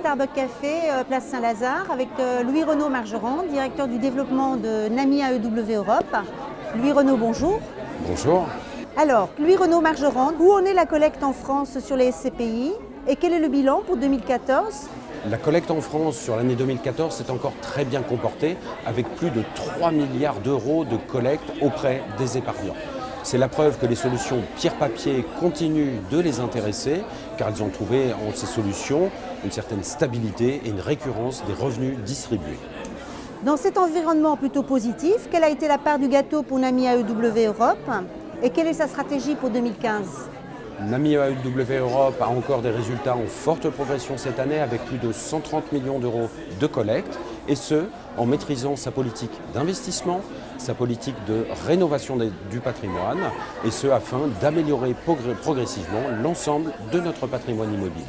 Starbucks Café, place Saint-Lazare, avec Louis Renaud Margerand, directeur du développement de NAMI AEW Europe. Louis Renaud, bonjour. Bonjour. Alors, Louis Renaud Margerand, où en est la collecte en France sur les SCPI et quel est le bilan pour 2014 ? La collecte en France sur l'année 2014 s'est encore très bien comportée, avec plus de 3 milliards d'euros de collecte auprès des épargnants. C'est la preuve que les solutions pierre-papier continuent de les intéresser, car elles ont trouvé en ces solutions une certaine stabilité et une récurrence des revenus distribués. Dans cet environnement plutôt positif, quelle a été la part du gâteau pour NAMI AEW Europe et quelle est sa stratégie pour 2015 ? NAMI AEW Europe a encore des résultats en forte progression cette année avec plus de 130 millions d'euros de collecte et ce, en maîtrisant sa politique d'investissement, sa politique de rénovation du patrimoine et ce, afin d'améliorer progressivement l'ensemble de notre patrimoine immobilier.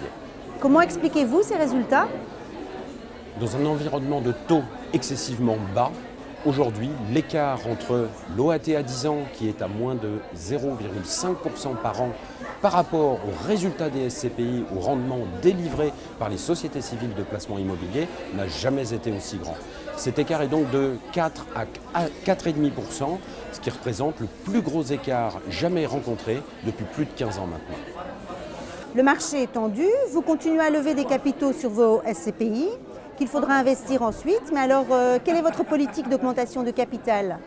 Comment expliquez-vous ces résultats ? Dans un environnement de taux excessivement bas, aujourd'hui, l'écart entre l'OAT à 10 ans, qui est à moins de 0,5% par an, par rapport aux résultats des SCPI, au rendement délivré par les sociétés civiles de placement immobilier, n'a jamais été aussi grand. Cet écart est donc de 4 à 4,5%, ce qui représente le plus gros écart jamais rencontré depuis plus de 15 ans maintenant. Le marché est tendu, vous continuez à lever des capitaux sur vos SCPI, qu'il faudra investir ensuite. Mais alors, quelle est votre politique d'augmentation de capital ?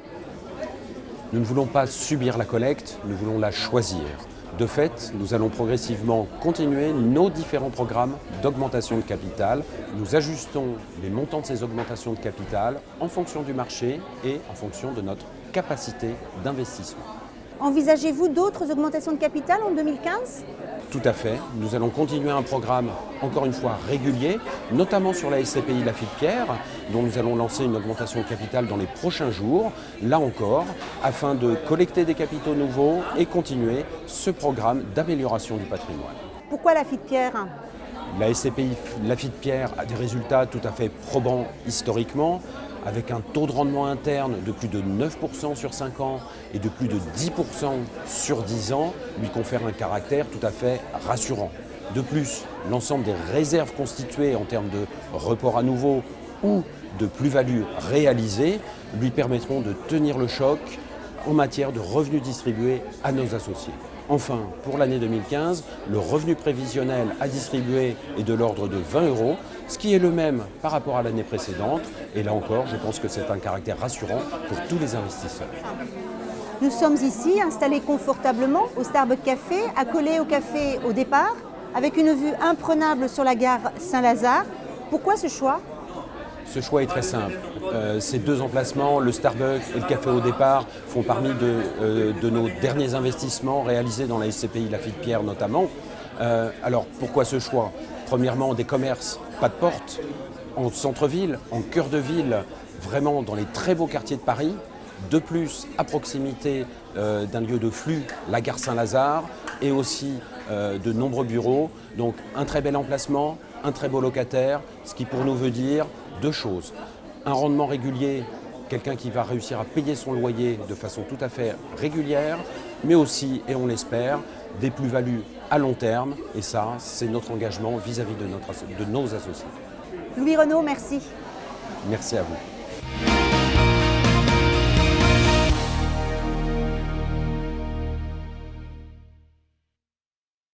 Nous ne voulons pas subir la collecte, nous voulons la choisir. De fait, nous allons progressivement continuer nos différents programmes d'augmentation de capital. Nous ajustons les montants de ces augmentations de capital en fonction du marché et en fonction de notre capacité d'investissement. Envisagez-vous d'autres augmentations de capital en 2015 ? Tout à fait. Nous allons continuer un programme, encore une fois, régulier, notamment sur la SCPI Lafitte-Pierre, dont nous allons lancer une augmentation de capital dans les prochains jours, là encore, afin de collecter des capitaux nouveaux et continuer ce programme d'amélioration du patrimoine. Pourquoi Lafitte-Pierre ? La SCPI Lafitte-Pierre a des résultats tout à fait probants historiquement, avec un taux de rendement interne de plus de 9% sur 5 ans et de plus de 10% sur 10 ans, lui confère un caractère tout à fait rassurant. De plus, l'ensemble des réserves constituées en termes de report à nouveau ou de plus-value réalisée lui permettront de tenir le choc en matière de revenus distribués à nos associés. Enfin, pour l'année 2015, le revenu prévisionnel à distribuer est de l'ordre de 20 €, ce qui est le même par rapport à l'année précédente. Et là encore, je pense que c'est un caractère rassurant pour tous les investisseurs. Nous sommes ici, installés confortablement au Starbucks Café, accolés au café au départ, avec une vue imprenable sur la gare Saint-Lazare. Pourquoi ce choix ? Ce choix est très simple. Ces deux emplacements, le Starbucks et le Café au départ, font parmi de nos derniers investissements réalisés dans la SCPI Lafitte-Pierre notamment. Alors pourquoi ce choix ? Premièrement, des commerces pas de porte, en centre-ville, en cœur de ville, vraiment dans les très beaux quartiers de Paris. De plus, à proximité d'un lieu de flux, la gare Saint-Lazare, et aussi de nombreux bureaux. Donc un très bel emplacement, un très beau locataire, ce qui pour nous veut dire deux choses. Un rendement régulier, quelqu'un qui va réussir à payer son loyer de façon tout à fait régulière, mais aussi, et on l'espère, des plus-values à long terme. Et ça, c'est notre engagement vis-à-vis de nos associés. Louis Renaud, merci. Merci à vous.